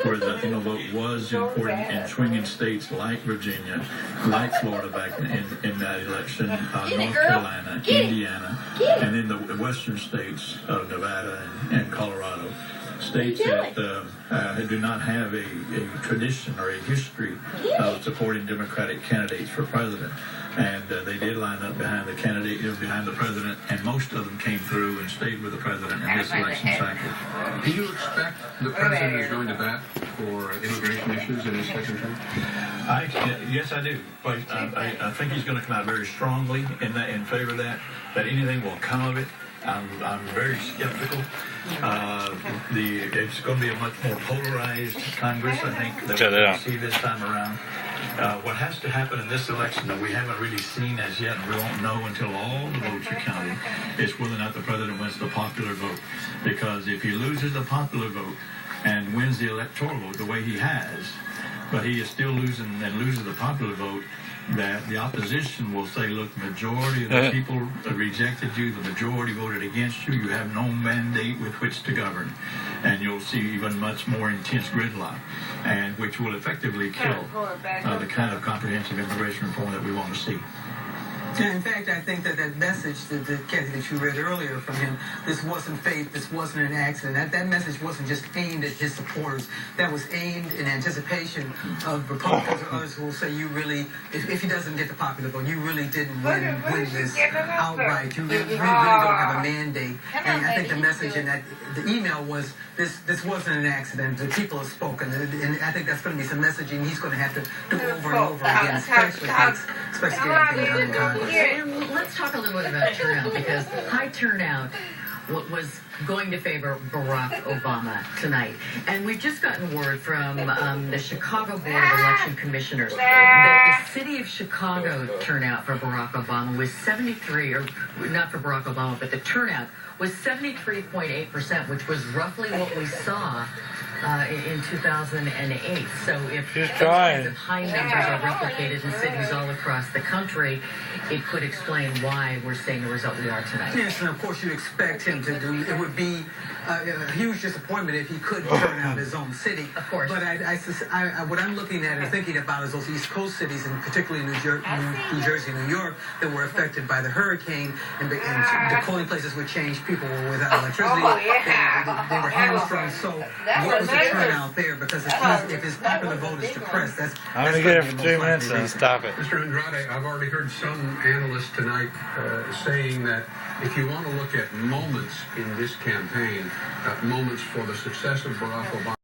where the Latino vote was important in swinging states like Virginia, like Florida back in that election, North Carolina, Indiana, and in the western states of Nevada and Colorado. States that do not have a tradition or a history of supporting Democratic candidates for president. And they did line up behind the candidate, behind the president, and most of them came through and stayed with the president in this election cycle. Do you expect the president is going to bat for immigration issues in his second term? Yes, I do. But I think he's going to come out very strongly in favor of that anything will come of it. I'm very skeptical. It's going to be a much more polarized Congress, I think, that we're going to see this time around. What has to happen in this election that we haven't really seen as yet, and we won't know until all the votes are counted, is whether or not the president wins the popular vote. Because if he loses the popular vote and wins the electoral vote the way he has, but he is still losing and loses the popular vote, that the opposition will say, look, the majority of the people rejected you, the majority voted against you, you have no mandate with which to govern. And you'll see even much more intense gridlock, and which will effectively kill the kind of comprehensive immigration reform that we want to see. Yeah, in fact, I think that message that Kathy, that you read earlier from him, this wasn't fate, this wasn't an accident. That message wasn't just aimed at his supporters. That was aimed in anticipation of Republicans or others who will say, you really, if he doesn't get the popular vote, you really didn't win this outright. You really don't have a mandate. And I think the message in that, the email was, this wasn't an accident. The people have spoken. And I think that's going to be some messaging he's going to have to do over and over again, especially getting Congress. Let's talk a little bit about turnout, because high turnout was going to favor Barack Obama tonight. And we've just gotten word from the Chicago Board of Election Commissioners that the city of Chicago turnout for Barack Obama was 73, or not for Barack Obama, but the turnout was 73.8%, which was roughly what we saw in 2008. So if those kinds of high numbers are replicated in cities all across the country, it could explain why we're seeing the result we are tonight. Yes, and of course you expect him to do. It would be a huge disappointment if he couldn't turn out his own city. Of course. But what I'm looking at and thinking about is those East Coast cities, and particularly New Jersey, New York, that were affected by the hurricane, and the polling places would change. People were without electricity. They were hamstrung. So what was the turnout there? Because if his popular vote is depressed, I'm going to get it for 2 minutes and stop it. Mr. Andrade, I've already heard some analysts tonight saying that if you want to look at moments in this campaign, moments for the success of Barack Obama,